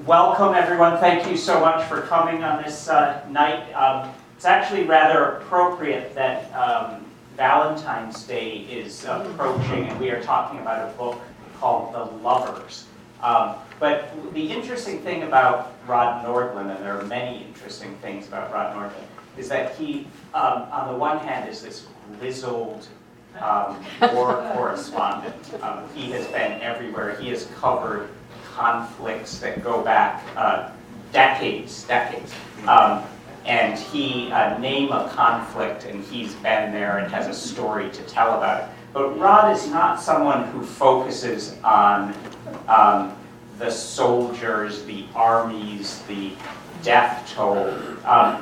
Welcome, everyone. Thank you so much for coming on this night. It's actually rather appropriate that Valentine's Day is approaching, and we are talking about a book called The Lovers. But the interesting thing about Rod Nordland, and there are many interesting things about Rod Nordland, is that he, on the one hand, is this grizzled war correspondent. He has been everywhere. He has covered conflicts that go back decades. And he name a conflict, and he's been there and has a story to tell about it. But Rod is not someone who focuses on the soldiers, the armies, the death toll.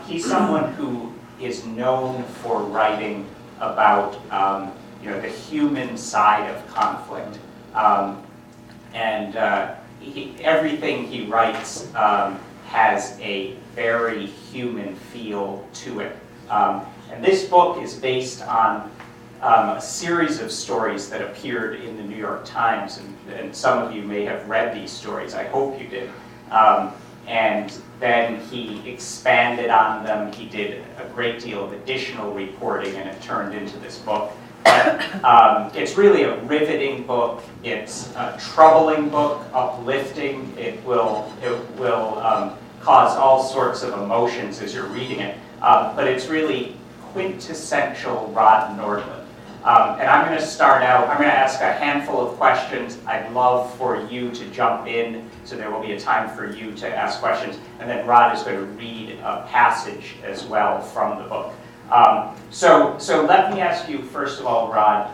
He's someone who is known for writing about the human side of conflict. Everything he writes has a very human feel to it. And this book is based on a series of stories that appeared in the New York Times, and some of you may have read these stories. I hope you did. And then he expanded on them. He did a great deal of additional reporting, and it turned into this book. It's really a riveting book. It's a troubling book, uplifting. It will cause all sorts of emotions as you're reading it. But it's really quintessential Rod Nordland. And I'm going to start out, I'm going to ask a handful of questions. I'd love for you to jump in, so there will be a time for you to ask questions. And then Rod is going to read a passage as well from the book. So let me ask you, first of all, Rod,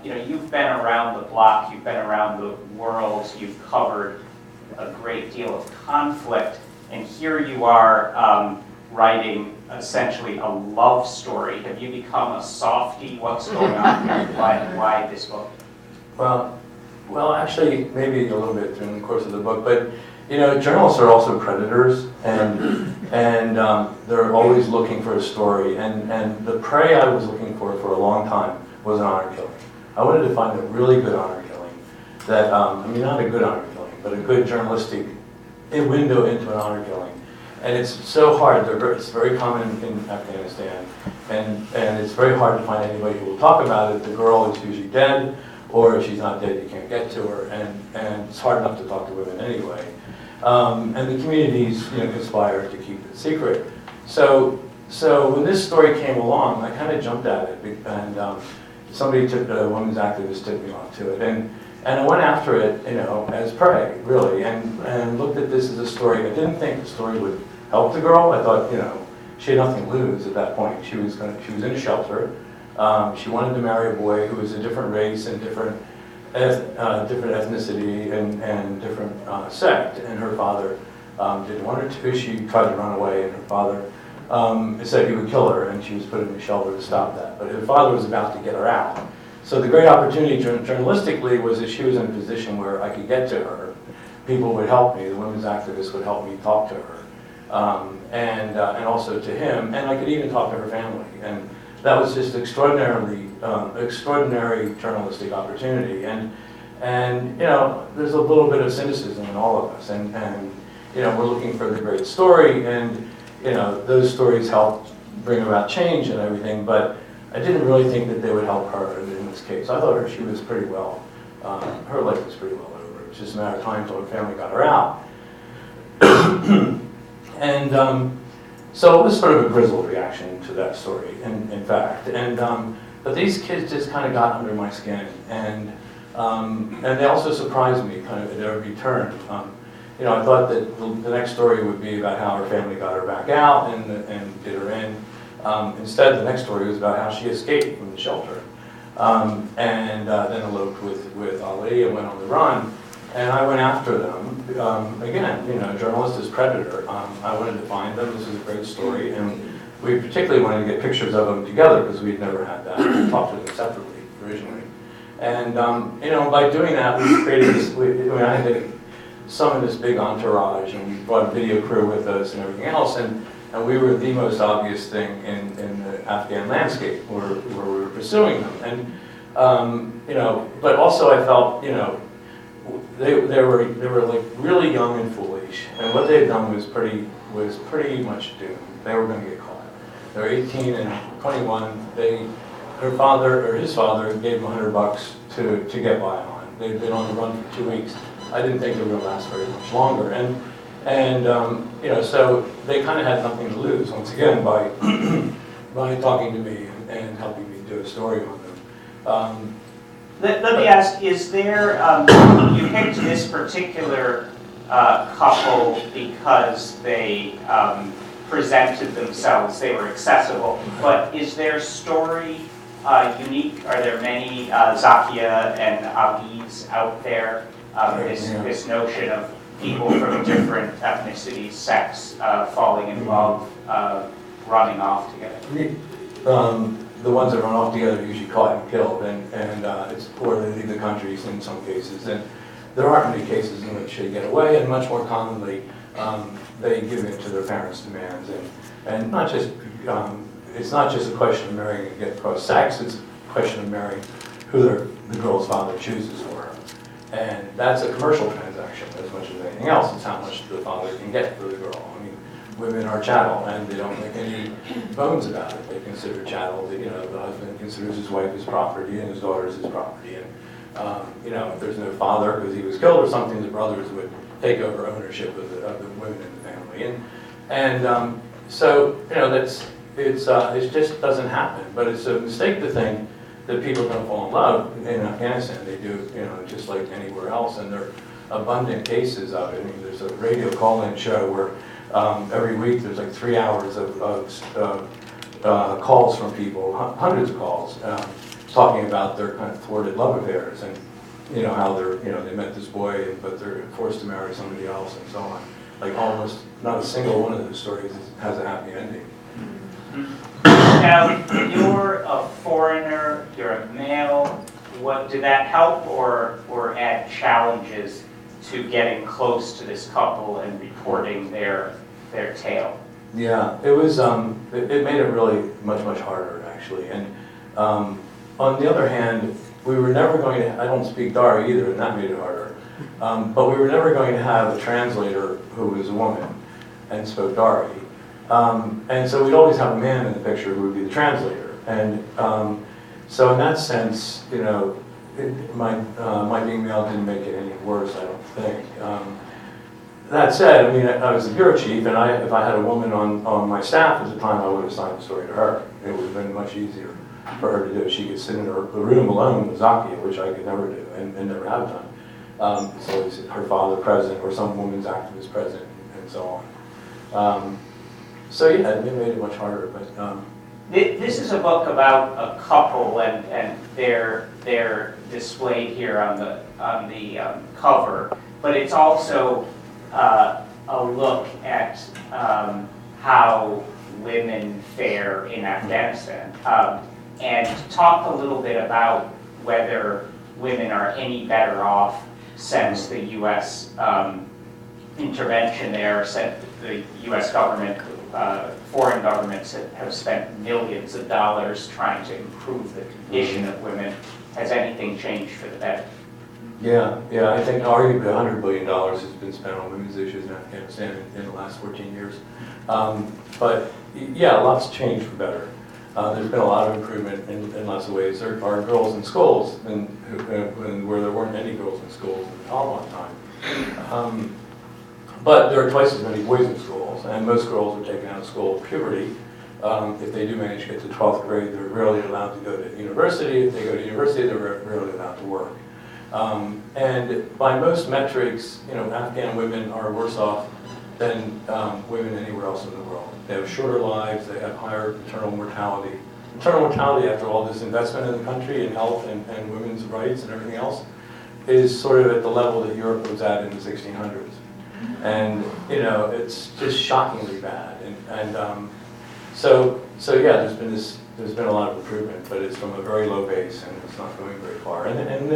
you've been around the block, you've been around the world, you've covered a great deal of conflict, and here you are writing essentially a love story. Have you become a softie? What's going on here? Why this book? Well, actually, maybe a little bit during the course of the book, but journalists are also predators, and they're always looking for a story. And the prey I was looking for a long time was an honor killing. I wanted to find a really good honor killing that, not a good honor killing, but a good journalistic window into an honor killing. And it's so hard. It's very common in Afghanistan, and it's very hard to find anybody who will talk about it. The girl is usually dead, or if she's not dead, you can't get to her, and it's hard enough to talk to women anyway. And the communities, conspire to keep it secret. So when this story came along, I kind of jumped at it, and a women's activist took me onto it, and I went after it, as prey, really, and looked at this as a story. I didn't think the story would help the girl. I thought, she had nothing to lose at that point. She was in a shelter. She wanted to marry a boy who was a different race and different ethnicity and different sect, and her father didn't want her to. She tried to run away, and her father said he would kill her, and she was put in a shelter to stop that. But her father was about to get her out. So the great opportunity journalistically was that she was in a position where I could get to her. People would help me. The women's activists would help me talk to her, and also to him, and I could even talk to her family. And that was just extraordinary journalistic opportunity. And there's a little bit of cynicism in all of us, and we're looking for the great story, and those stories help bring about change and everything, but I didn't really think that they would help her in this case. I thought she was pretty well, her life was pretty well over. It was just a matter of time until her family got her out. And so it was sort of a grizzled reaction to that story, in fact. But these kids just kind of got under my skin, and they also surprised me kind of at every turn. I thought that the next story would be about how her family got her back out and did her in. Instead, the next story was about how she escaped from the shelter, and then eloped with Ali and went on the run. And I went after them. Again, a journalist is predator. I wanted to find them. This is a great story, and we particularly wanted to get pictures of them together because we'd never had that. We talked to them separately originally, and by doing that, we created this. I had to summon this big entourage, and we brought a video crew with us and everything else, and we were the most obvious thing in the Afghan landscape where we were pursuing them, and but also I felt they were like really young and foolish, and what they had done was pretty much doomed. They were going to get caught. They were 18 and 21. His father gave them $100 to get by on. They'd been on the run for 2 weeks. I didn't think they were going to last very much longer, and so they kind of had nothing to lose once again by by talking to me and helping me do a story on them. Let me ask, is there, you picked this particular couple because they presented themselves, they were accessible, but is their story unique? Are there many Zakia and Alis out there? This notion of people from different ethnicities, sects, falling in love, running off together? The ones that run off together are usually caught and killed, or they leave the countries in some cases. And there aren't many cases in which they get away, and much more commonly they give in to their parents' demands. And not just it's not just a question of marrying and get across sex; it's a question of marrying who the girl's father chooses for her. And that's a commercial transaction as much as anything else. It's how much the father can get for the girl. I mean, women are chattel, and they don't make any bones about it. They consider chattel, the husband considers his wife his property and his daughter his property. And, if there's no father because he was killed or something, the brothers would take over ownership of the women in the family. So, it just doesn't happen. But it's a mistake to think that people don't fall in love in Afghanistan. They do, just like anywhere else, and there are abundant cases of it. I mean, there's a radio call-in show where every week there's like 3 hours of calls from people, hundreds of calls, talking about their kind of thwarted love affairs and how they met this boy but they're forced to marry somebody else and so on. Like almost not a single one of those stories has a happy ending. Now, you're a foreigner, you're a male. Did that help or add challenges to getting close to this couple and reporting their tale? Yeah, it was. It made it really much harder actually. And on the other hand, we were never going to. I don't speak Dari either, and that made it harder. But we were never going to have a translator who was a woman and spoke Dari. And so we'd always have a man in the picture who would be the translator. And so in that sense, my being male didn't make it any worse, I don't think. That said, I mean, I was the bureau chief, and if I had a woman on my staff at the time, I would have signed the story to her. It would have been much easier for her to do. She could sit in her room alone with Zakia, which I could never do, and never have done. It's always her father present, or some woman's activist present, and so on. So yeah, it made it much harder. But this is a book about a couple, and they're displayed here on the cover. But it's also a look at how women fare in Afghanistan, and talk a little bit about whether women are any better off since the U.S. Intervention there, since the U.S. government. Foreign governments have spent millions of dollars trying to improve the condition of women. Has anything changed for the better? Yeah, I think arguably $100 billion has been spent on women's issues in Afghanistan in the last 14 years. But yeah, lots changed for better. There's been a lot of improvement in lots of ways. There are girls in schools, and where there weren't any girls in schools in the Taliban time. But there are twice as many boys in schools, and most girls are taken out of school at puberty. If they do manage to get to 12th grade, they're rarely allowed to go to university. If they go to university, they're rarely allowed to work. And by most metrics, Afghan women are worse off than women anywhere else in the world. They have shorter lives, they have higher maternal mortality. Maternal mortality, after all this investment in the country in health and women's rights and everything else, is sort of at the level that Europe was at in the 1600s. And it's just shockingly bad. So yeah, there's been a lot of improvement, but it's from a very low base and it's not going very far. And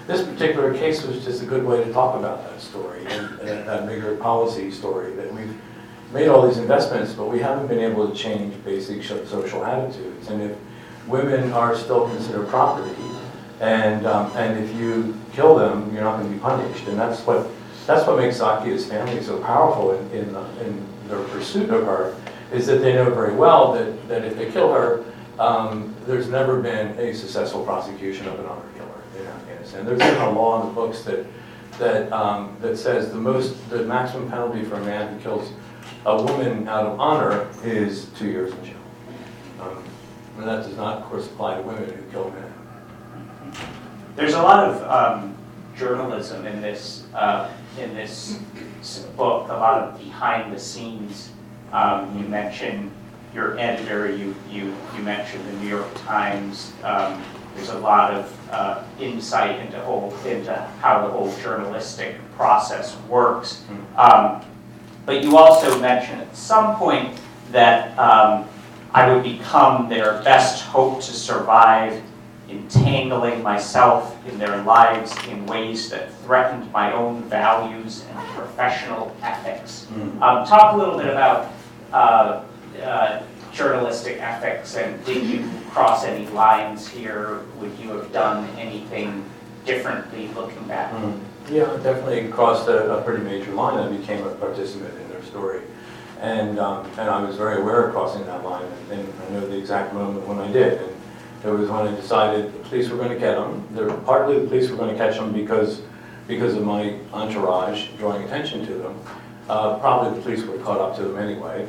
this particular case was just a good way to talk about that story and that bigger policy story, that we've made all these investments, but we haven't been able to change basic social attitudes. And if women are still considered property, And if you kill them, you're not going to be punished. And that's what makes Zakia's family so powerful in their pursuit of her, is that they know very well that if they kill her, there's never been a successful prosecution of an honor killer in Afghanistan. There's even a law in the books that says the maximum penalty for a man who kills a woman out of honor is 2 years in jail. And that does not, of course, apply to women who kill men. There's a lot of journalism in this book, a lot of behind the scenes. You mentioned your editor, you mentioned the New York Times. There's a lot of insight into how the whole journalistic process works. But you also mentioned at some point that I would become their best hope to survive, entangling myself in their lives in ways that threatened my own values and professional ethics. Talk a little bit about journalistic ethics, and did you cross any lines here? Would you have done anything differently looking back? Yeah, I definitely crossed a pretty major line. I became a participant in their story. And I was very aware of crossing that line, and I know the exact moment when I did. And it was when I decided the police were going to get them. Partly the police were going to catch them because of my entourage drawing attention to them. Probably the police would have caught up to them anyway.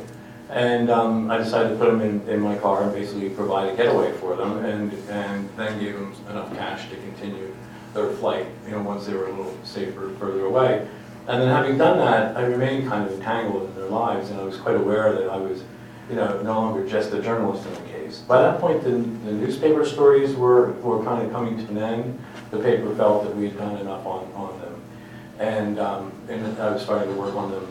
And I decided to put them in my car and basically provide a getaway for them, and then gave them enough cash to continue their flight, once they were a little safer further away. And then having done that, I remained kind of entangled in their lives, and I was quite aware that I was, no longer just a journalist in the case. By that point, the newspaper stories were kind of coming to an end. The paper felt that we had done enough on them. And I was starting to work on them,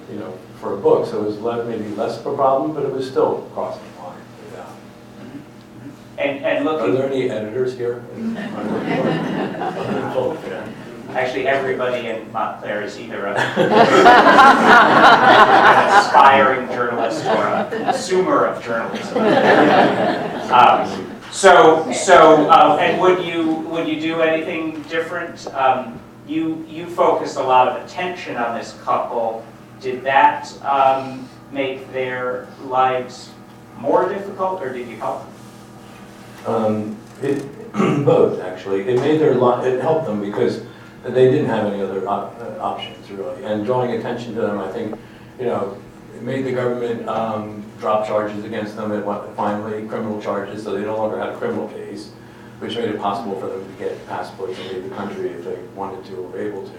for a book, so it was maybe less of a problem, but it was still crossing the line. And looking, are there any editors here? Actually, everybody in Montclair is either an aspiring journalist or a consumer of journalism. And would you do anything different? You focused a lot of attention on this couple. Did that make their lives more difficult, or did you help them? Both, actually. It helped them because they didn't have any other options, really. And drawing attention to them, I think, it made the government drop charges against them, finally criminal charges, so they no longer had a criminal case, which made it possible for them to get passports and leave the country if they wanted to or were able to.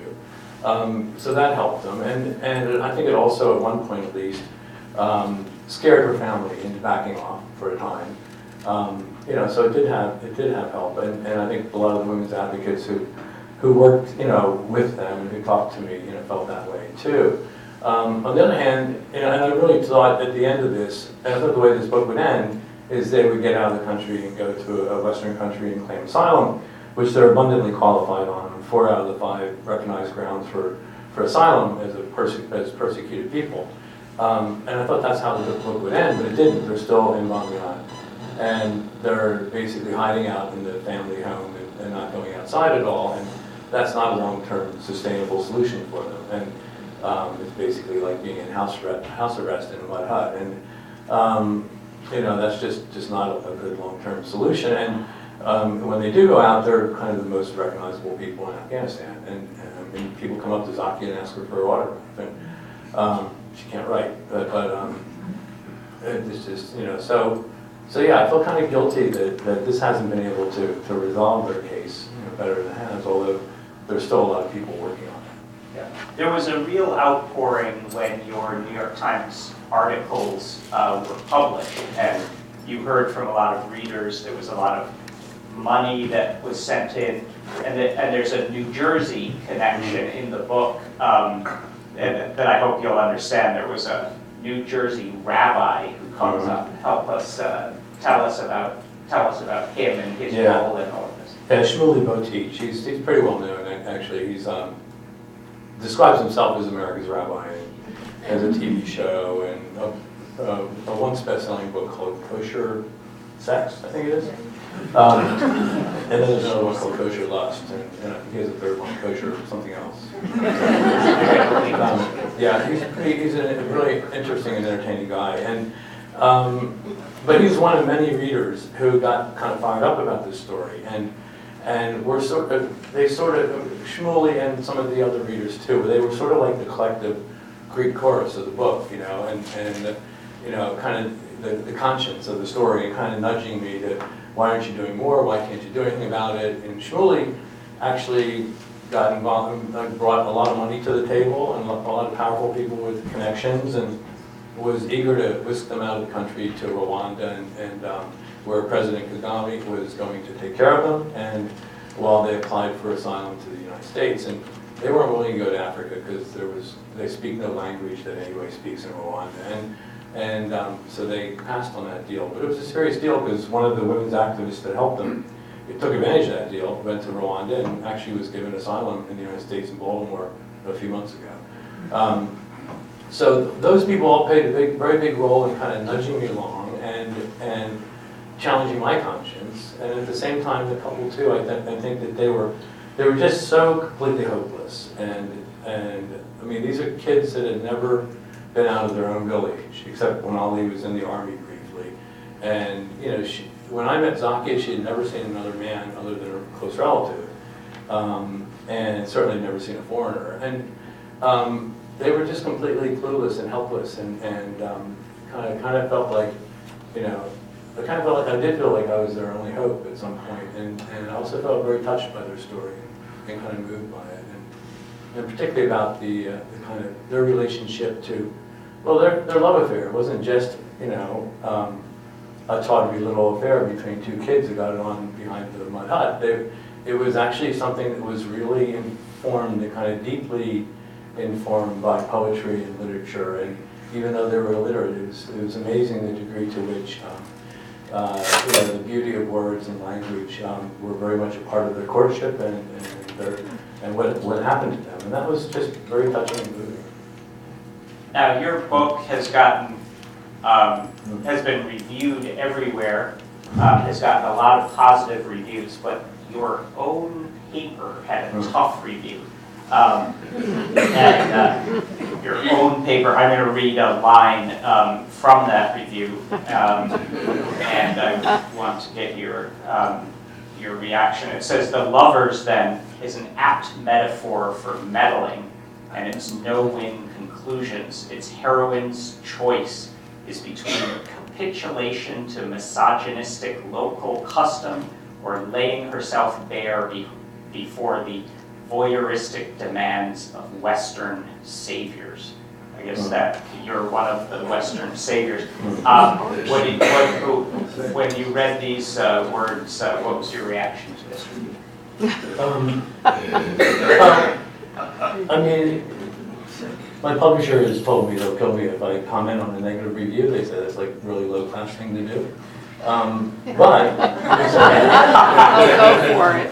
So that helped them, and I think it also, at one point at least, scared her family into backing off for a time. So it did have help, and I think a lot of the women's advocates who worked, with them and who talked to me, felt that way too. On the other hand, and I really thought at the end of this, and I thought the way this book would end is they would get out of the country and go to a Western country and claim asylum, which they're abundantly qualified on 4 out of the 5 recognized grounds for asylum as persecuted people. And I thought that's how the book would end, but it didn't. They're still in Bangladesh. And they're basically hiding out in the family home and not going outside at all. And that's not a long-term sustainable solution for them. And it's basically like being in house arrest in a mud hut. And that's just not a good long-term solution. And when they do go out, they're kind of the most recognizable people in Afghanistan. And people come up to Zakia and ask her for an autograph. And she can't write, but it's just, So yeah, I feel kind of guilty that this hasn't been able to resolve their case better than it has, although there's still a lot of people working on it. Yeah. There was a real outpouring when your New York Times articles were published, and you heard from a lot of readers. There was a lot of money that was sent in, and there's a New Jersey connection in the book that I hope you'll understand. There was a New Jersey rabbi who comes up and help us tell us about him and his role in all of this. Yeah, Shmuley Botich. He's pretty well known, actually. He's describes himself as America's rabbi, and has a TV show and a once best-selling book called Kosher Sex, I think it is. And then there's another one called Kosher Lust, and I think he has a third one, Kosher something else. Yeah, he's a really interesting and entertaining guy, and but he's one of many readers who got kind of fired up about this story, and were Shmuley and some of the other readers too, they were sort of like the collective Greek chorus of the book, you know, and you know, kind of the conscience of the story, and kind of nudging me to, why aren't you doing more? Why can't you do anything about it? And Shmuley actually got involved, brought a lot of money to the table, and a lot of powerful people with connections, and was eager to whisk them out of the country to Rwanda, and where President Kagame was going to take care of them, and while they applied for asylum to the United States. And they weren't willing to go to Africa because they speak no language that anybody speaks in Rwanda. And so they passed on that deal. But it was a serious deal because one of the women's activists that helped them, it took advantage of that deal, went to Rwanda, and actually was given asylum in the United States in Baltimore a few months ago. So those people all played a very big role in kind of nudging me along and challenging my conscience. And at the same time, the couple too, I think that they were just so completely hopeless. And I mean, these are kids that had never been out of their own village, except when Ali was in the army briefly. And you know, when I met Zakia, she had never seen another man other than her close relative, and certainly never seen a foreigner. And they were just completely clueless and helpless, and kind of felt like, you know, I did feel like I was their only hope at some point, and I also felt very touched by their story and kind of moved by it, and particularly about the kind of their relationship to, well, their love affair. It wasn't just, you know, a tawdry little affair between two kids who got it on behind the mud hut. It was actually something that was really informed and kind of deeply informed by poetry and literature, and even though they were illiterate, it was amazing the degree to which you know, the beauty of words and language were very much a part of their courtship and what happened to them, and that was just very touching and moving. Now, your book has gotten has been reviewed everywhere, has gotten a lot of positive reviews, but your own paper had a tough review. Your own paper, I'm going to read a line from that review, and I want to get your reaction. It says, "The Lovers, then, is an apt metaphor for meddling and its no-win conclusions. Its heroine's choice is between capitulation to misogynistic local custom or laying herself bare before the voyeuristic demands of Western saviors." I guess that you're one of the Western saviors. When you read these words, what was your reaction to this review? I mean, my publisher has told me they'll kill me if I comment on a negative review. They say that's like a really low-class thing to do. But I'll go for it.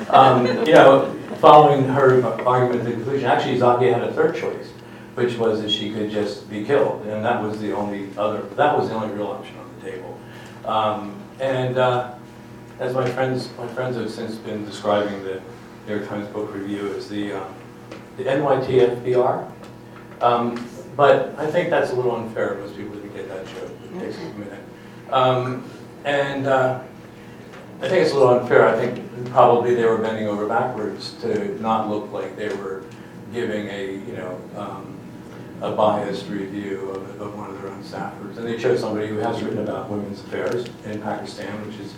You know, following her argument to the conclusion, actually Zakia had a third choice, which was that she could just be killed, and that was the only real option on the table. As my friends have since been describing the New York Times book review as the NYTFBR. But I think that's a little unfair. Most people didn't get that joke. It takes a minute. I think it's a little unfair. I think probably they were bending over backwards to not look like they were giving a biased review of one of their own staffers. And they chose somebody who has written about women's affairs in Pakistan, which is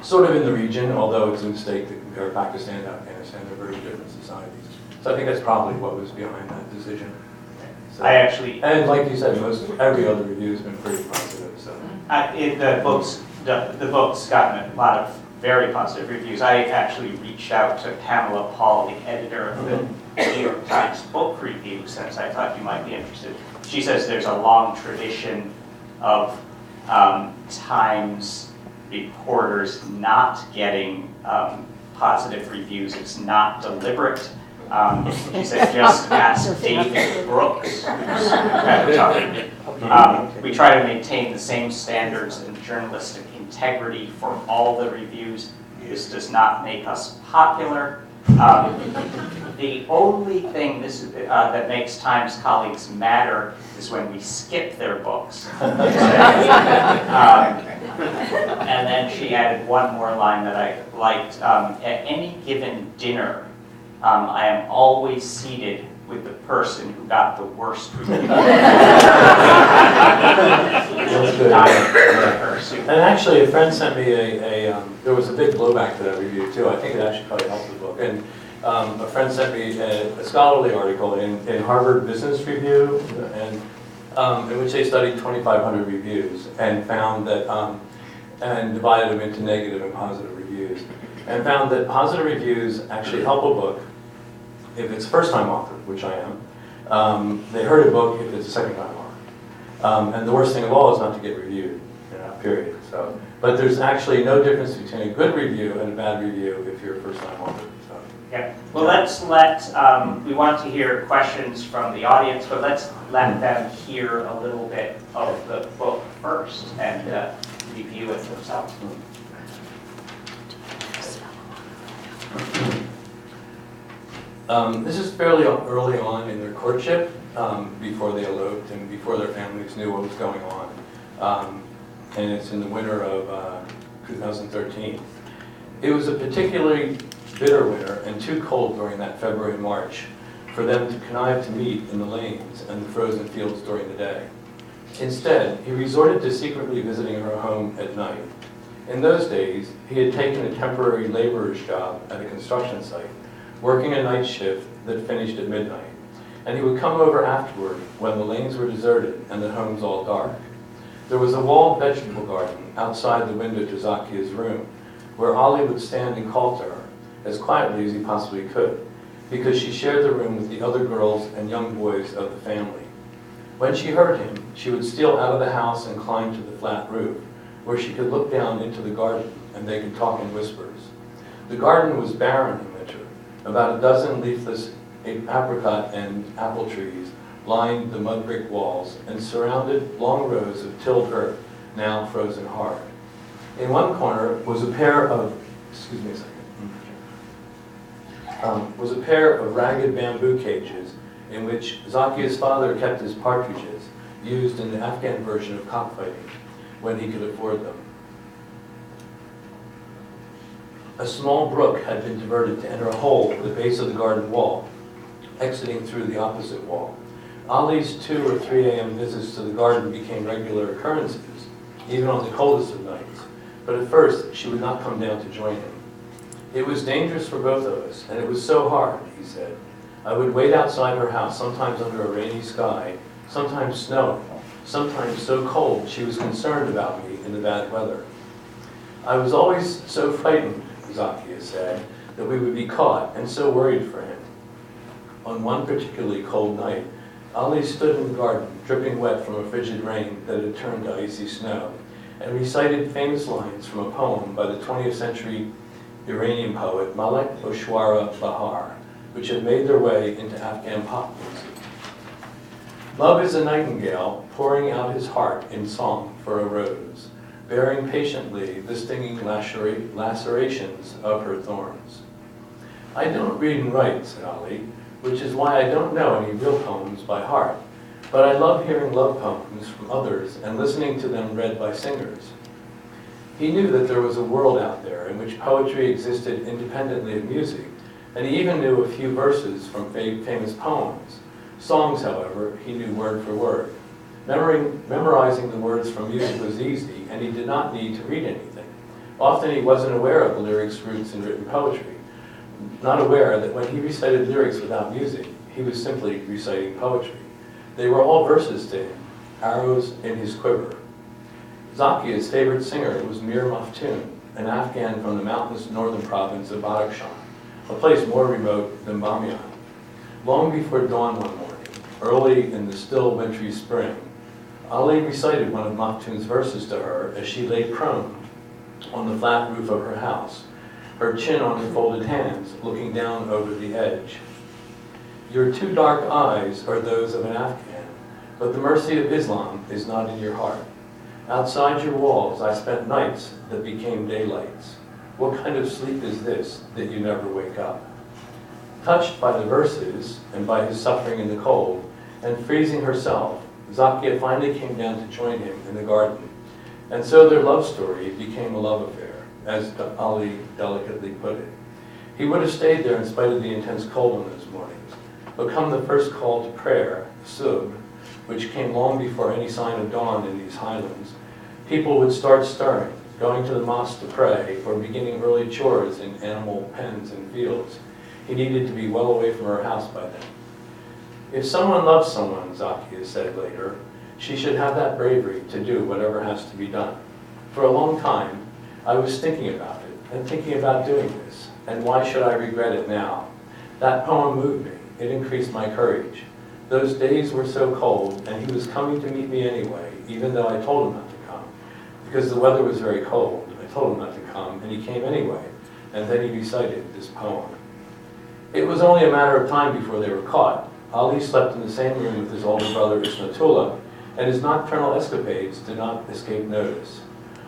sort of in the region, although it's a mistake to compare Pakistan to Afghanistan. They're very different societies. So I think that's probably what was behind that decision. So, and like you said, every other review has been pretty positive. So the book's gotten a lot of very positive reviews. I actually reached out to Pamela Paul, the editor of the New York Times book review, since I thought you might be interested. She says there's a long tradition of Times reporters not getting positive reviews. It's not deliberate. She said, just ask David Brooks. We try to maintain the same standards and journalistic integrity for all the reviews. This does not make us popular. The only thing that makes Times colleagues matter is when we skip their books. And then she added one more line that I liked. At any given dinner, I am always seated with the person who got the worst review. And actually, a friend sent me there was a big blowback to that review too. I think it actually probably helped the book. And a friend sent me a scholarly article in Harvard Business Review, and in which they studied 2,500 reviews and found that, and divided them into negative and positive reviews, and found that positive reviews actually help a book if it's a first-time author, which I am. They hurt a book if it's a second-time author. And the worst thing of all is not to get reviewed, period. So, but there's actually no difference between a good review and a bad review if you're a first-time author. So. Yeah. Well, let's we want to hear questions from the audience, but let's let them hear a little bit of the book first and review it themselves. This is fairly early on in their courtship, before they eloped and before their families knew what was going on. And it's in the winter of 2013. It was a particularly bitter winter and too cold during that February and March for them to connive to meet in the lanes and the frozen fields during the day. Instead, he resorted to secretly visiting her home at night. In those days, he had taken a temporary laborer's job at a construction site, working a night shift that finished at midnight, and he would come over afterward when the lanes were deserted and the homes all dark. There was a walled vegetable garden outside the window to Zakia's room, where Ollie would stand and call to her, as quietly as he possibly could, because she shared the room with the other girls and young boys of the family. When she heard him, she would steal out of the house and climb to the flat roof, where she could look down into the garden and they could talk in whispers. The garden was barren in winter. About a dozen leafless apricot and apple trees lined the mud brick walls and surrounded long rows of tilled earth, now frozen hard. In one corner was a pair of, was a pair of ragged bamboo cages in which Zakia's father kept his partridges, used in the Afghan version of cockfighting, when he could afford them. A small brook had been diverted to enter a hole at the base of the garden wall, exiting through the opposite wall. Ollie's 2 or 3 a.m. visits to the garden became regular occurrences, even on the coldest of nights, but at first she would not come down to join him. It was dangerous for both of us, and it was so hard, he said. I would wait outside her house, sometimes under a rainy sky, sometimes snowing, sometimes so cold she was concerned about me in the bad weather. I was always so frightened, Zakia said, that we would be caught, and so worried for him. On one particularly cold night, Ollie stood in the garden, dripping wet from a frigid rain that had turned to icy snow, and recited famous lines from a poem by the 20th century Iranian poet Malek Oshwara Bahar, which had made their way into Afghan pop music. Love is a nightingale pouring out his heart in song for a rose, bearing patiently the stinging lacerations of her thorns. I don't read and write, said Ollie, which is why I don't know any real poems by heart, but I love hearing love poems from others and listening to them read by singers. He knew that there was a world out there in which poetry existed independently of music, and he even knew a few verses from famous poems. Songs, however, he knew word for word. Memorizing the words from music was easy, and he did not need to read anything. Often he wasn't aware of the lyrics' roots in written poetry, not aware that when he recited lyrics without music, he was simply reciting poetry. They were all verses to him, arrows in his quiver. Zakia's favorite singer was Mir Maftoon, an Afghan from the mountainous northern province of Badakhshan, a place more remote than Bamiyan. Long before dawn one morning, early in the still wintry spring, Ali recited one of Maftoon's verses to her as she lay prone on the flat roof of her house, her chin on her folded hands, looking down over the edge. Your two dark eyes are those of an Afghan, but the mercy of Islam is not in your heart. Outside your walls I spent nights that became daylights. What kind of sleep is this that you never wake up? Touched by the verses and by his suffering in the cold, and freezing herself, Zakia finally came down to join him in the garden. And so their love story became a love affair, as Ali delicately put it. He would have stayed there in spite of the intense cold on those mornings, but come the first call to prayer, the Subh, which came long before any sign of dawn in these highlands, people would start stirring, going to the mosque to pray, or beginning early chores in animal pens and fields. He needed to be well away from her house by then. If someone loves someone, Zakia said later, she should have that bravery to do whatever has to be done. For a long time, I was thinking about it, and thinking about doing this, and why should I regret it now? That poem moved me. It increased my courage. Those days were so cold, and he was coming to meet me anyway, even though I told him not to come. Because the weather was very cold, I told him not to come, and he came anyway, and then he recited this poem. It was only a matter of time before they were caught. Ali slept in the same room with his older brother Ismatullah, and his nocturnal escapades did not escape notice.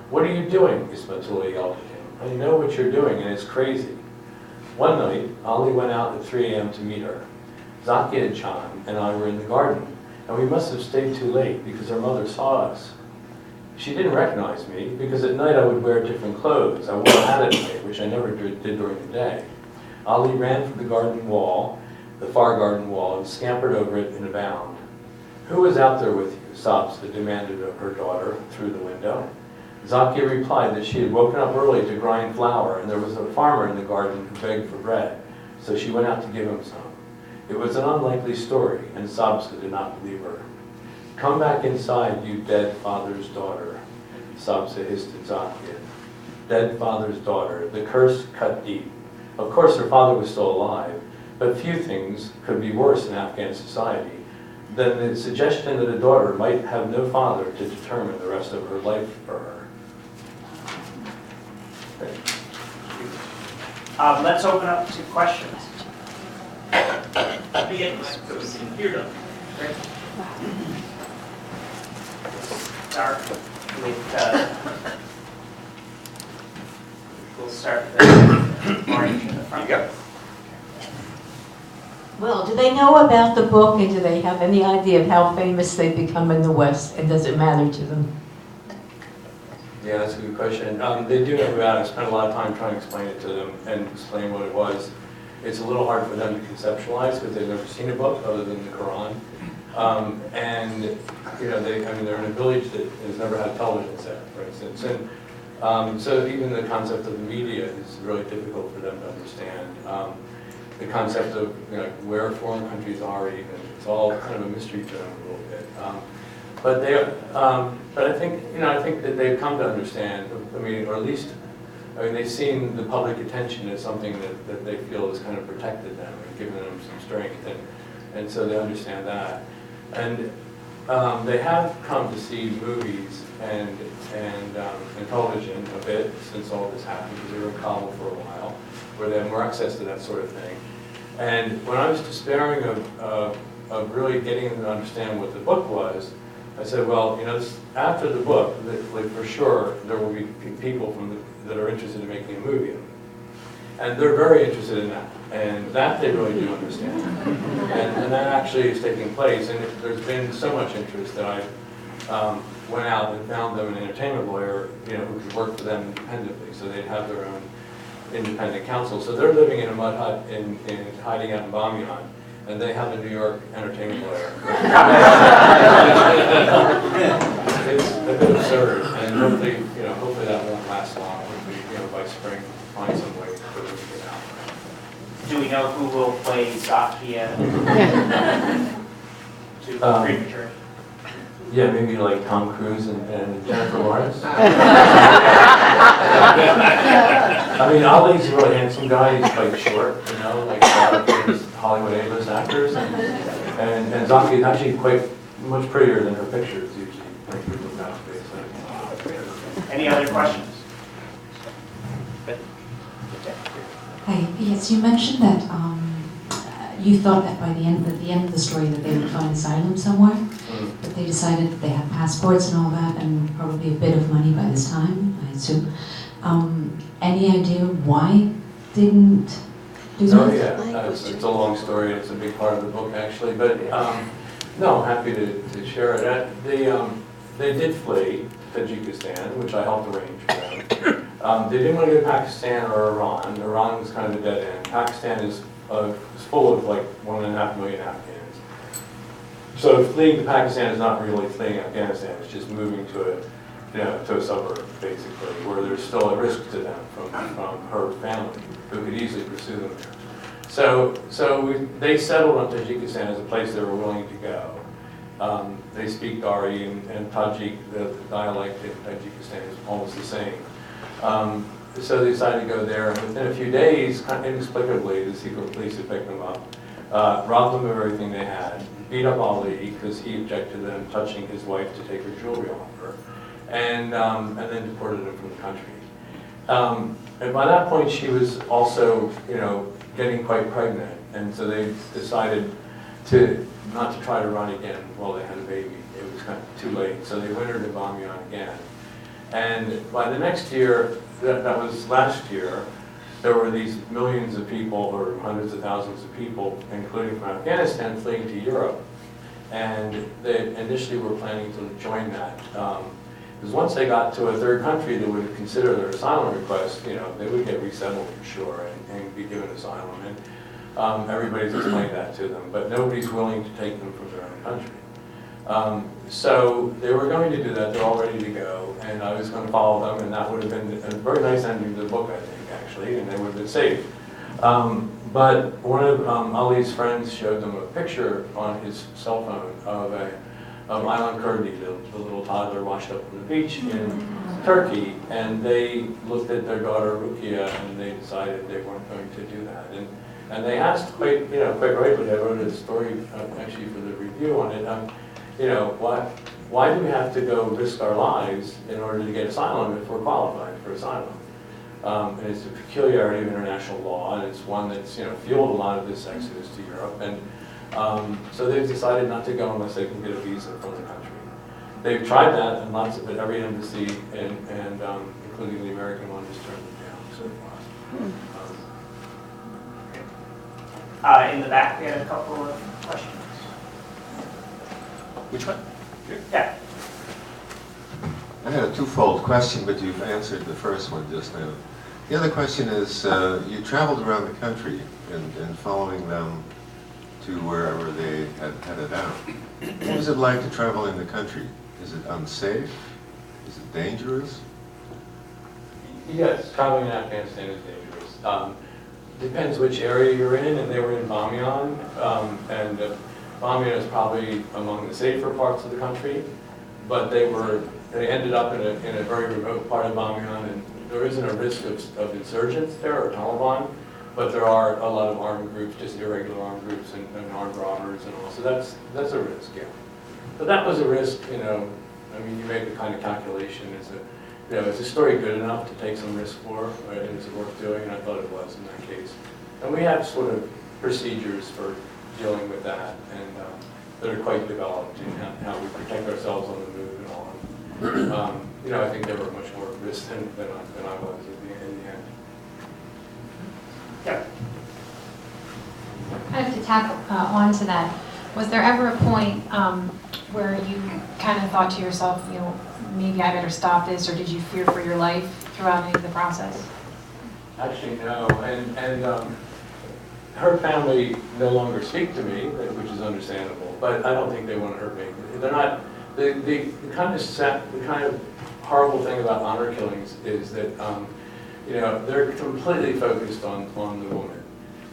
"What are you doing?" Ismatullah yelled at him. "I know what you're doing, and it's crazy." One night, Ali went out at 3 a.m. to meet her. Zakia Chan and I were in the garden, and we must have stayed too late because her mother saw us. She didn't recognize me because at night I would wear different clothes. I wore a hat at night, which I never did during the day. Ali ran for the garden wall, the far garden wall, and scampered over it in a bound. "Who was out there with you?" Sabza demanded of her daughter through the window. Zakia replied that she had woken up early to grind flour, and there was a farmer in the garden who begged for bread, so she went out to give him some. It was an unlikely story, and Sabza did not believe her. "Come back inside, you dead father's daughter," Sabza hissed at Zakia. Dead father's daughter, the curse cut deep. Of course, her father was still alive, but few things could be worse in Afghan society than the suggestion that a daughter might have no father to determine the rest of her life for her. Let's open up to questions. Begin so we can hear them. Great. Start with, we'll start with the orange in the front. You go. Well, do they know about the book, and do they have any idea of how famous they've become in the West, and does it matter to them? Yeah, that's a good question. They do know about it. I spent a lot of time trying to explain it to them and explain what it was. It's a little hard for them to conceptualize because they've never seen a book other than the Quran. And you know, they're in a village that has never had television set, for instance. And so even the concept of the media is really difficult for them to understand. The concept of where foreign countries are, even it's all kind of a mystery to them a little bit. But I think that they've come to understand. I mean, or at least, they've seen the public attention as something that they feel has kind of protected them and given them some strength, and so they understand that. And they have come to see movies and television a bit since all this happened, because they were in Kabul for a while, where they had more access to that sort of thing. And when I was despairing of really getting them to understand what the book was, I said, well, after the book, like for sure, there will be people that are interested in making a movie of it. And they're very interested in that. And that they really do understand. And that actually is taking place. And there's been so much interest that I went out and found them an entertainment lawyer, who could work for them independently. So they'd have their own independent counsel. So they're living in a mud hut in hiding out in Bamyan. And they have a New York entertainment lawyer. It's a bit absurd, and hopefully that won't last long. Hopefully, by spring, find some way for them to get out. Do we know who will play Zakia? Too premature. Yeah, maybe like Tom Cruise and Jennifer Lawrence. I mean, Ali's a really handsome guy. He's quite short, like these Hollywood A-list actors. And Zakia is actually quite much prettier than her pictures usually. Any other questions? Hi. Yes, you mentioned that you thought that by the end of the story that they would find asylum somewhere, but they decided that they had passports and all that, and probably a bit of money by this time, I assume. Any idea why didn't do that? Oh yeah, it's a long story. It's a big part of the book actually, but no, I'm happy to share it. They did flee Tajikistan, which I helped arrange for them. They didn't want to go to Pakistan or Iran. Iran was kind of a dead end. Pakistan is full of like 1.5 million Afghans. So fleeing to Pakistan is not really fleeing Afghanistan. It's just moving to a suburb, basically, where there's still a risk to them from her family, who could easily pursue them there. So they settled on Tajikistan as a place they were willing to go. They speak Dari and Tajik, the dialect in Tajikistan is almost the same. So they decided to go there, and within a few days, inexplicably, the secret police had picked them up, robbed them of everything they had, beat up Ali because he objected to them touching his wife to take her jewelry off her, and then deported him from the country. And by that point, she was also, getting quite pregnant, and so they decided not to try to run again while they had a baby. It was kind of too late, so they wintered in Bamiyan again. And by the next year, that was last year, there were these millions of people, or hundreds of thousands of people, including from Afghanistan, fleeing to Europe. And they initially were planning to join that. Because once they got to a third country that would consider their asylum request, they would get resettled for sure and be given asylum. And everybody's explained that to them, but nobody's willing to take them from their own country. So they were going to do that, they're all ready to go, and I was going to follow them, and that would have been a very nice ending to the book, I think, actually, and they would have been safe. But one of Ali's friends showed them a picture on his cell phone of Aylan Kurdi, the little toddler washed up on the beach in Turkey, and they looked at their daughter Rukia, and they decided they weren't going to do that. And they asked quite rightly, I wrote a story actually for the review on it, why do we have to go risk our lives in order to get asylum if we're qualified for asylum? And it's a peculiarity of international law, and it's one that's fueled a lot of this exodus to Europe. And so they've decided not to go unless they can get a visa from the country. They've tried that, and but every embassy, and including the American one, has turned them down so far. In the back, we had a couple of questions. Which one? Yeah. I had a twofold question, but you've answered the first one just now. The other question is, you traveled around the country and following them to wherever they had headed out. What was it like to travel in the country? Is it unsafe? Is it dangerous? Yes, traveling in Afghanistan is dangerous. Depends which area you're in, and they were in Bamiyan, and Bamiyan is probably among the safer parts of the country, but they ended up in a very remote part of Bamiyan, and there isn't a risk of insurgents there or Taliban, but there are a lot of armed groups, just irregular armed groups and armed robbers and all, so that's a risk, yeah. But that was a risk, you make the kind of calculation, is the story good enough to take some risk for, right? Is it worth doing? And I thought it was in that case. And we have sort of procedures for dealing with that, and that are quite developed in how we protect ourselves on the move and all. I think they were much more at risk than I was in the end. Yeah. Kind of to tap onto that, was there ever a point where you kind of thought to yourself, maybe I better stop this, or did you fear for your life throughout any of the process? Actually, no, and her family no longer speak to me, which is understandable, but I don't think they want to hurt me. They're not, the kind of horrible thing about honor killings is that, they're completely focused on the woman.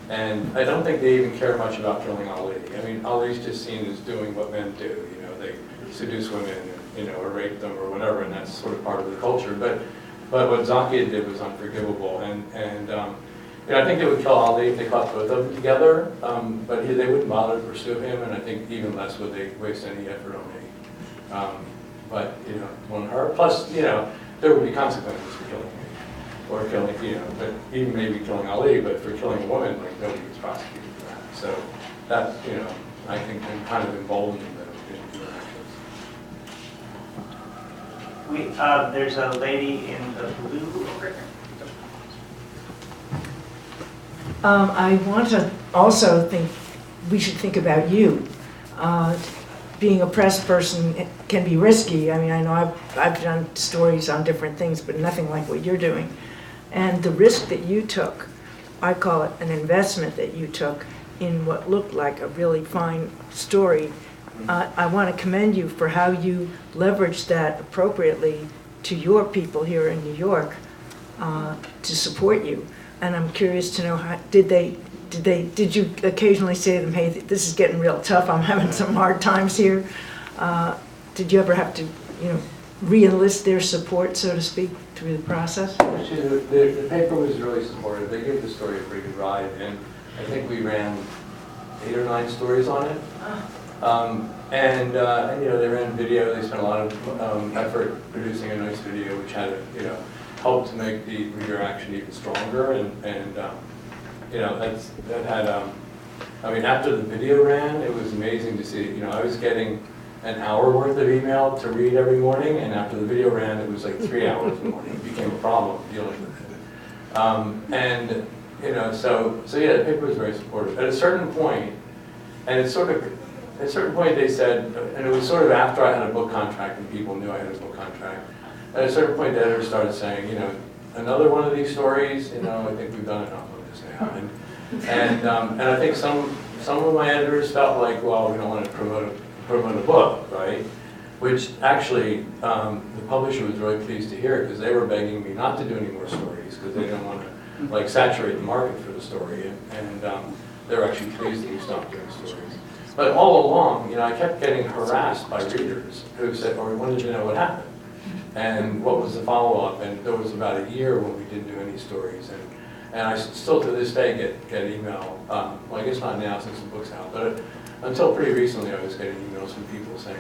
And I don't think they even care much about killing Ali. Ali's just seen as doing what men do, they seduce women, or rape them or whatever, and that's sort of part of the culture. But what Zakia did was unforgivable, and I think they would kill Ali if they caught both of them together, but they wouldn't bother to pursue him, and I think even less would they waste any effort on me. But on her, plus there would be consequences for killing me, or killing but even maybe killing Ali, but for killing a woman, like nobody gets prosecuted for that. So that, I think can kind of embolden the interactions. There's a lady in the blue over here. I want to also think, we should think about you. Being a press person can be risky. I mean, I know I've done stories on different things, but nothing like what you're doing. And the risk that you took, I call it an investment that you took in what looked like a really fine story. I want to commend you for how you leveraged that appropriately to your people here in New York to support you. And I'm curious to know, how, did you occasionally say to them, hey, this is getting real tough, I'm having some hard times here? Did you ever have to, re-enlist their support, so to speak, through the process? Actually, the paper was really supportive. They gave the story a pretty good ride, and I think we ran 8 or 9 stories on it. And they ran video. They spent a lot of effort producing a nice video, which had helped to make the reaction even stronger. And that had. After the video ran, it was amazing to see. I was getting an hour worth of email to read every morning, and after the video ran, it was like 3 hours a morning. It became a problem dealing with it. So yeah, the paper was very supportive. At a certain point, and at a certain point they said, and it was sort of after I had a book contract and people knew I had a book contract, at a certain point the editor started saying, another one of these stories, I think we've done enough of this now. And I think some of my editors felt like, well, we don't want to promote a book, right? Which actually, the publisher was really pleased to hear, because they were begging me not to do any more stories, because they didn't want to saturate the market for the story, and they were actually pleased that we stopped doing stories. But all along, I kept getting harassed by readers who said, or wanted to know what happened, and what was the follow-up, and there was about a year when we didn't do any stories, and I still to this day get email, well, I guess not now since the book's out, but until pretty recently I was getting emails from people saying,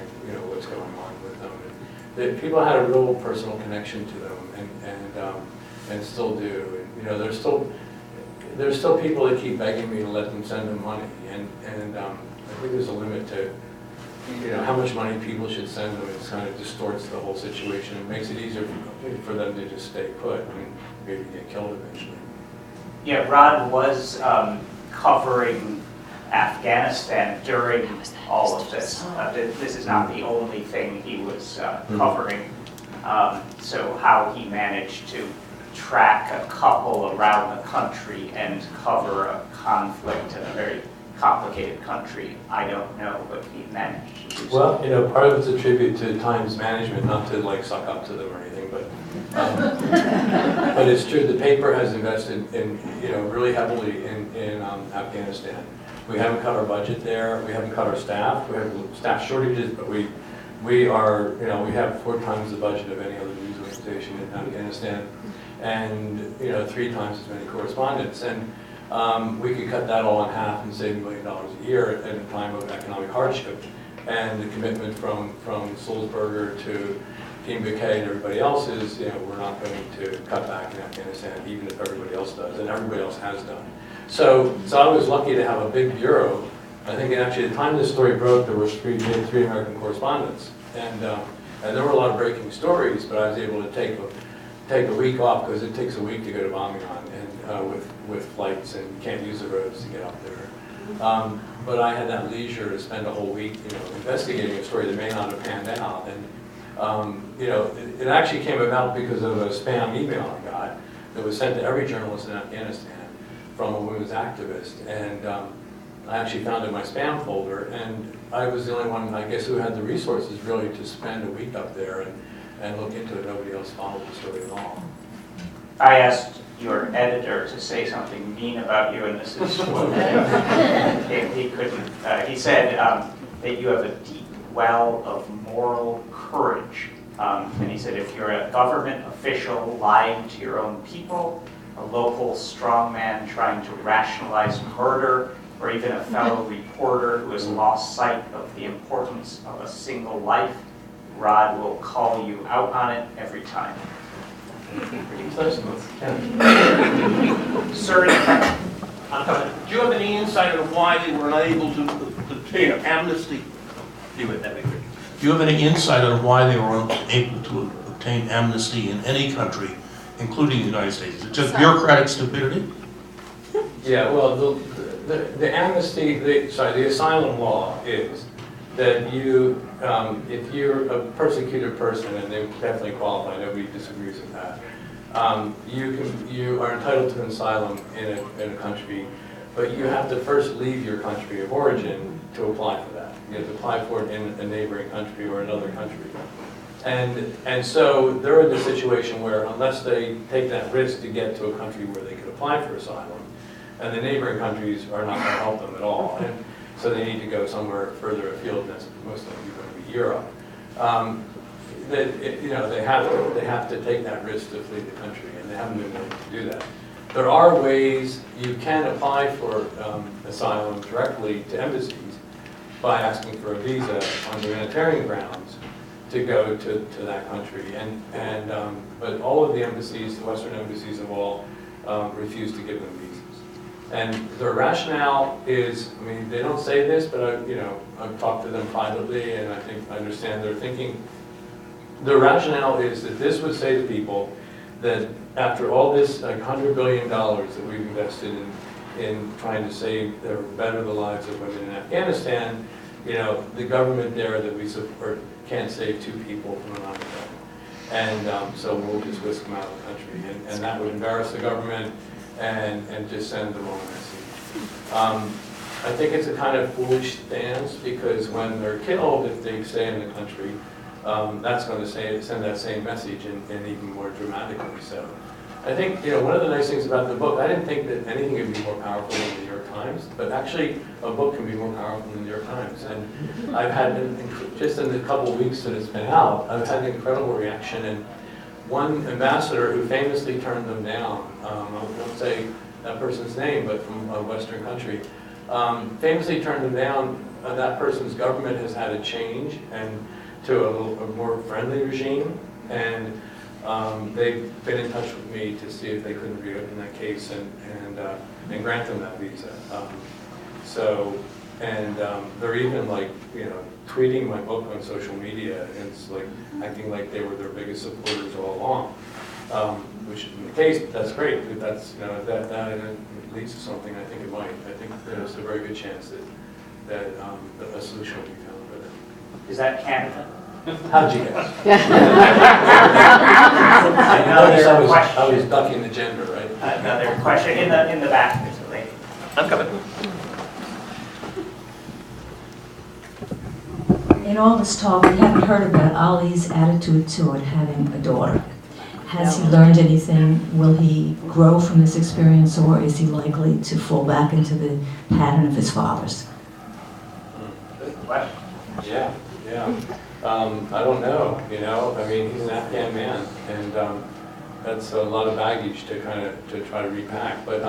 what's going on with them. And people had a real personal connection to them, and still do. And, there's still people that keep begging me to let them send them money, and I think there's a limit to how much money people should send them. It kind of distorts the whole situation. It makes it easier for them to just stay put. Maybe get killed eventually. Yeah, Rod was covering Afghanistan during all of this. This is not the only thing he was covering. So how he managed to track a couple around the country and cover a conflict in a very complicated country, I don't know, but he managed to do so. Well, part of it's a tribute to Times management, not to suck up to them or anything, but but it's true. The paper has invested in really heavily in Afghanistan. We haven't cut our budget there. We haven't cut our staff. We have staff shortages, but we are we have 4 times the budget of any other news organization in Afghanistan, and 3 times as many correspondents. And we could cut that all in half and save $1 million a year at a time of economic hardship. And the commitment from Sulzberger to Team Bouquet and everybody else is, we're not going to cut back in Afghanistan, even if everybody else does, and everybody else has done. So I was lucky to have a big bureau. I think actually at the time this story broke, there were 3 American correspondents, and there were a lot of breaking stories. But I was able to take a week off, because it takes a week to go to Bombing on, and with flights, and you can't use the roads to get up there. But I had that leisure to spend a whole week, investigating a story that may not have panned out. And it actually came about because of a spam email I got that was sent to every journalist in Afghanistan from a women's activist, and I actually found it in my spam folder, and I was the only one, I guess, who had the resources really to spend a week up there and look into it. Nobody else followed the story at all. I asked your editor to say something mean about you, and this is what he couldn't. He said that you have a deep well of moral courage. And he said, if you're a government official lying to your own people, a local strongman trying to rationalize murder, or even a fellow reporter who has lost sight of the importance of a single life, Rod will call you out on it every time. Pretty close. Sir, I'm coming. Do you have any insight on why they were unable to obtain amnesty? Do you have any insight on why they were unable to obtain amnesty in any country, including the United States? Is it just bureaucratic stupidity? Yeah, well, the amnesty, the asylum law is that you, if you're a persecuted person, and they definitely qualify, nobody disagrees with that, you are entitled to asylum in a country, but you have to first leave your country of origin to apply for that. You have to apply for it in a neighboring country or another country. And so they're in a situation where unless they take that risk to get to a country where they could apply for asylum, and the neighboring countries are not going to help them at all, and so they need to go somewhere further afield, and that's most likely going to be Europe. They have to take that risk to flee the country, and they haven't been able to do that. There are ways you can apply for asylum directly to embassies by asking for a visa on humanitarian grounds to go to that country. But all of the embassies, the Western embassies have all refused to give them visas. And their rationale is, I mean, they don't say this, but I've talked to them privately, and I think I understand their thinking. Their rationale is that this would say to people that after all this $100 billion that we've invested in trying to save or better the lives of women in Afghanistan, the government there that we support can't save 2 people from an army gun. And so we'll just whisk them out of the country. And that would embarrass the government and just send the wrong message. I think it's a kind of foolish stance, because when they're killed, if they stay in the country, that's going to send that same message, and even more dramatically so. I think, one of the nice things about the book, I didn't think that anything could be more powerful than the New York Times, but actually a book can be more powerful than the New York Times. And I've had, just in the couple of weeks that it's been out, I've had an incredible reaction. And one ambassador who famously turned them down, I won't say that person's name, but from a Western country, famously turned them down. That person's government has had a change and to a more friendly regime, and they've been in touch with me to see if they couldn't reopen that case and grant them that visa. They're even tweeting my book on social media, and it's like acting like they were their biggest supporters all along, which isn't the case, but that's great. If that's that leads to something, I think it might. I think there's a very good chance that a solution will be found for them. Is that Canada? How'd you guess? I was ducking the gender, right? Another question in the back. There's a lady. I'm coming. In all this talk, we haven't heard about Ali's attitude toward having a daughter. Has he learned anything? Will he grow from this experience, or is he likely to fall back into the pattern of his father's? Good question. Yeah. I don't know, I mean, he's an Afghan man, and that's a lot of baggage to try to repack. But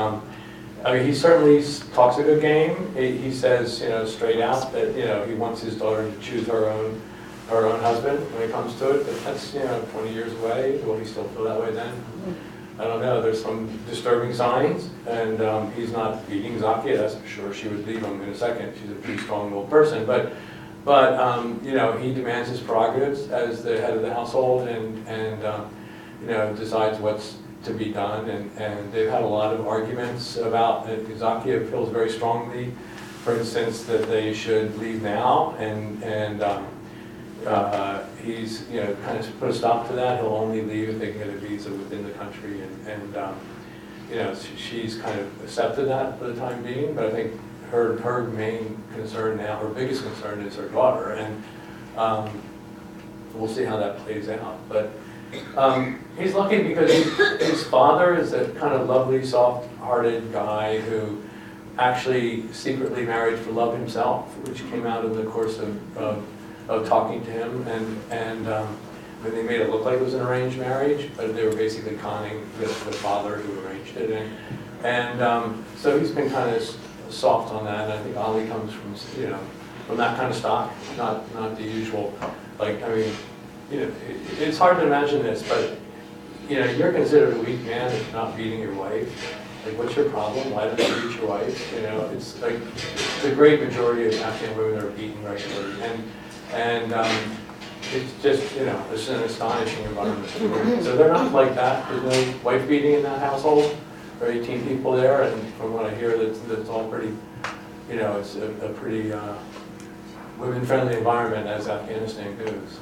I mean, he certainly talks a good game. He says, straight out that he wants his daughter to choose her own husband when it comes to it. But that's 20 years away. Will he still feel that way then? I don't know. There's some disturbing signs, and he's not beating Zakia. That's for sure. She would leave him in a second. She's a pretty strong-willed person, but he demands his prerogatives as the head of the household, and decides what's to be done. And they've had a lot of arguments about it. Zakia feels very strongly, for instance, that they should leave now, and he's kind of put a stop to that. He'll only leave if they can get a visa within the country, and she's kind of accepted that for the time being. But I think her main concern now, her biggest concern, is her daughter, and we'll see how that plays out. But he's lucky because his father is a kind of lovely, soft-hearted guy who actually secretly married for love himself, which came out in the course of talking to him, and they made it look like it was an arranged marriage, but they were basically conning the father who arranged it, and so he's been kind of soft on that. And I think Ali comes from that kind of stock, not the usual. It's hard to imagine this, but you're considered a weak man if not beating your wife, like, what's your problem? Why did you beat your wife? You know, it's like the great majority of Afghan women are beaten regularly, and it's just, you know, it's an astonishing environment. So they're not like that. There's no wife beating in that household. There are 18 people there, and from what I hear, that's all pretty, you know, it's a pretty women-friendly environment as Afghanistan goes.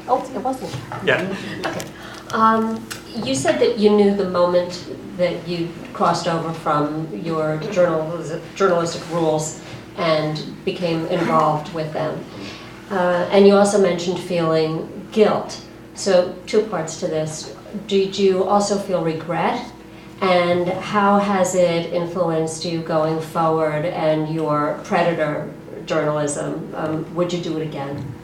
Oh, it wasn't. Yeah. Okay. You said that you knew the moment that you crossed over from your journalistic rules and became involved with them. And you also mentioned feeling guilt. So 2 parts to this. Did you also feel regret? And how has it influenced you going forward and your predator journalism? Would you do it again?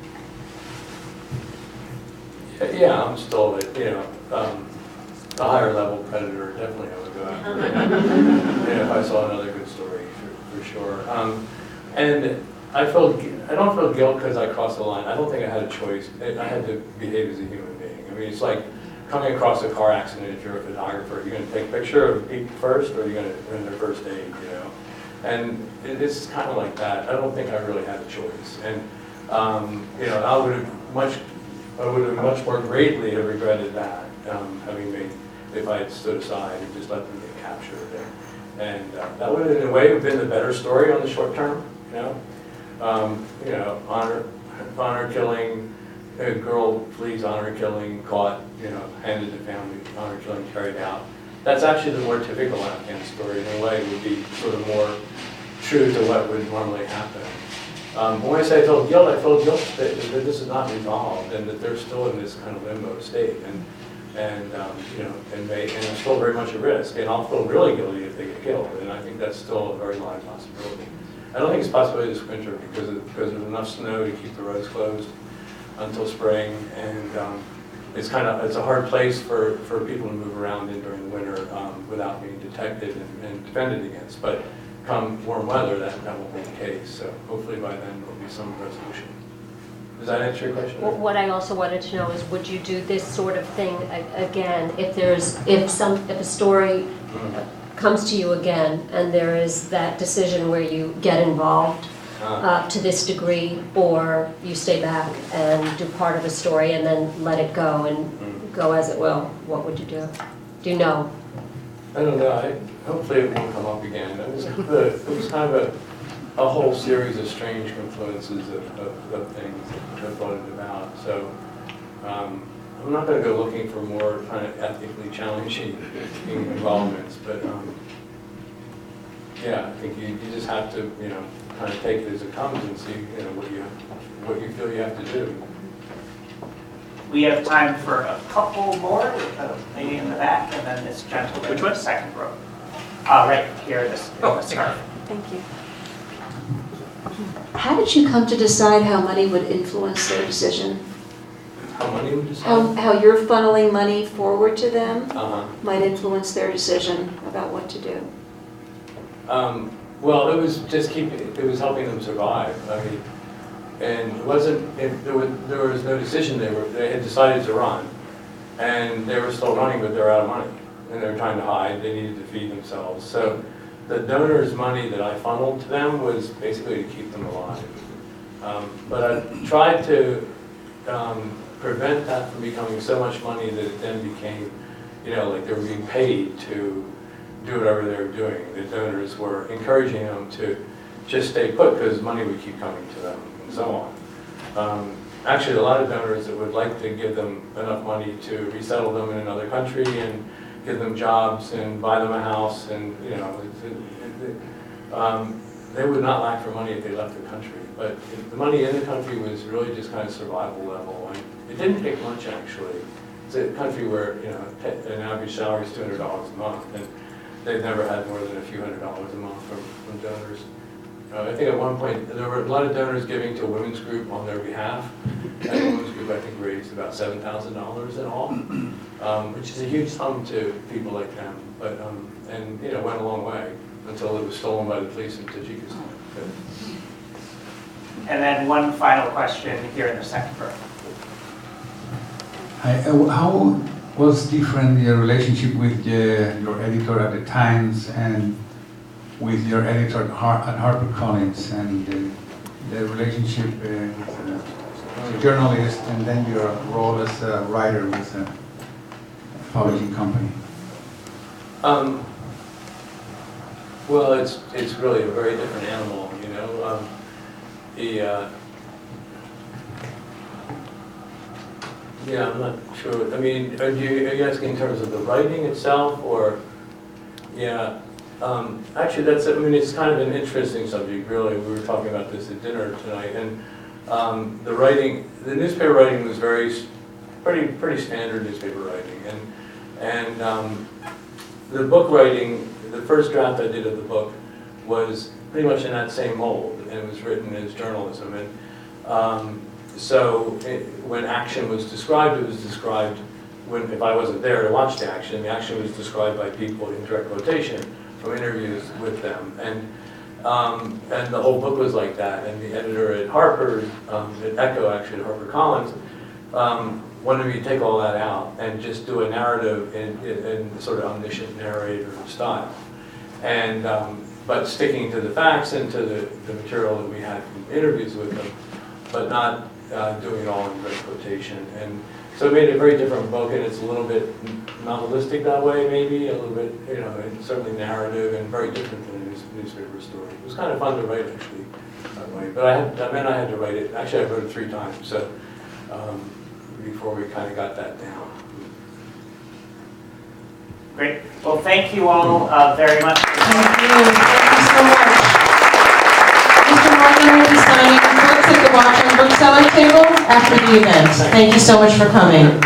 Yeah, I'm still, you know, a higher level predator. Definitely, I would go after it. Yeah, if I saw another good story, for sure. And I don't feel guilt because I crossed the line. I don't think I had a choice. I had to behave as a human being. I mean, it's like coming across a car accident. If you're a photographer, you're going to take a picture of people first, or you're going to render first aid. You know, and it's kind of like that. I don't think I really had a choice. And you know, I would have much more greatly have regretted that, having made, if I had stood aside and just let them get captured. And that would have, in a way, have been the better story on the short term, you know. You know, honor killing, a girl flees honor killing, caught, you know, handed to family, honor killing carried out. That's actually the more typical Afghan story. In a way, it would be sort of more true to what would normally happen. When I say I feel guilt that this is not resolved and that they're still in this kind of limbo state, and you know, and it's still very much a risk. And I'll feel really guilty if they get killed, and I think that's still a very live possibility. I don't think it's possible this winter because there's enough snow to keep the roads closed until spring, and it's a hard place for people to move around in during the winter without being detected and defended against. But come warm weather, that won't be the case. So hopefully by then there'll be some resolution. Does that answer your question? Well, what I also wanted to know is, would you do this sort of thing again if a story comes to you again and there is that decision where you get involved to this degree, or you stay back and do part of a story and then let it go and go as it will? What would you do? Do you know? I don't know. Hopefully it won't come up again. It was kind of a whole series of strange confluences of things that brought it about. So I'm not going to go looking for more kind of ethically challenging involvements, but yeah, I think you just have to, you know, kind of take it as it comes and see, you know, what you feel you have to do. We have time for a couple more, with a lady in the back, and then this gentleman in the second row. Right here, this scarf. Thank you. How did you come to decide how money would influence their decision? How money would decide? How your funneling money forward to them Uh-huh. might influence their decision about what to do? Well, it was just it was helping them survive. I mean, and it wasn't, there was no decision. They had decided to run, and they were still running, but they're out of money, and they were trying to hide. They needed to feed themselves. So the donors' money that I funneled to them was basically to keep them alive. But I tried to prevent that from becoming so much money that it then became, you know, like they were being paid to do whatever they were doing. The donors were encouraging them to just stay put because money would keep coming to them and so on. Actually, a lot of donors that would like to give them enough money to resettle them in another country and give them jobs and buy them a house, and you know, they would not lack for money if they left the country. But the money in the country was really just kind of survival level, and it didn't take much actually. It's a country where, you know, an average salary is $200 a month, and they've never had more than a few $100s a month from donors. I think at one point there were a lot of donors giving to a women's group on their behalf. And the women's group, I think, raised about $7,000 in all, which is a huge sum to people like them. But and you know, went a long way until it was stolen by the police in Tajikistan. And then one final question here in the second row. Hi, how was different your relationship with your editor at the Times and with your editor at HarperCollins, and the relationship with a journalist and then your role as a writer with a publishing company? Well, it's really a very different animal, you know. Yeah, I'm not sure. I mean, are you asking in terms of the writing itself, or? Yeah. Actually, I mean, it's kind of an interesting subject, really. We were talking about this at dinner tonight, and the newspaper writing was pretty standard newspaper writing, and the book writing, the first draft I did of the book was pretty much in that same mold, and it was written as journalism. And when action was described, it was described if I wasn't there to watch the action was described by people in direct quotation from interviews with them. And the whole book was like that. And the editor at at Echo, actually, at HarperCollins, wanted me to take all that out and just do a narrative in sort of omniscient narrator style. And but sticking to the facts and to the material that we had from interviews with them, but not doing it all in direct quotation. And so it made a very different book, and it's a little bit novelistic that way, maybe, a little bit, you know, and certainly narrative and very different than a newspaper story. It was kind of fun to write, actually, that way. But I had to write it. Actually, I wrote it 3 times, so before we kind of got that down. Great. Well, thank you all very much. Thank you. Thank you so much. Mr. Morgan will be signing books at the Watch and Bookseller table after the event. Thank you so much for coming.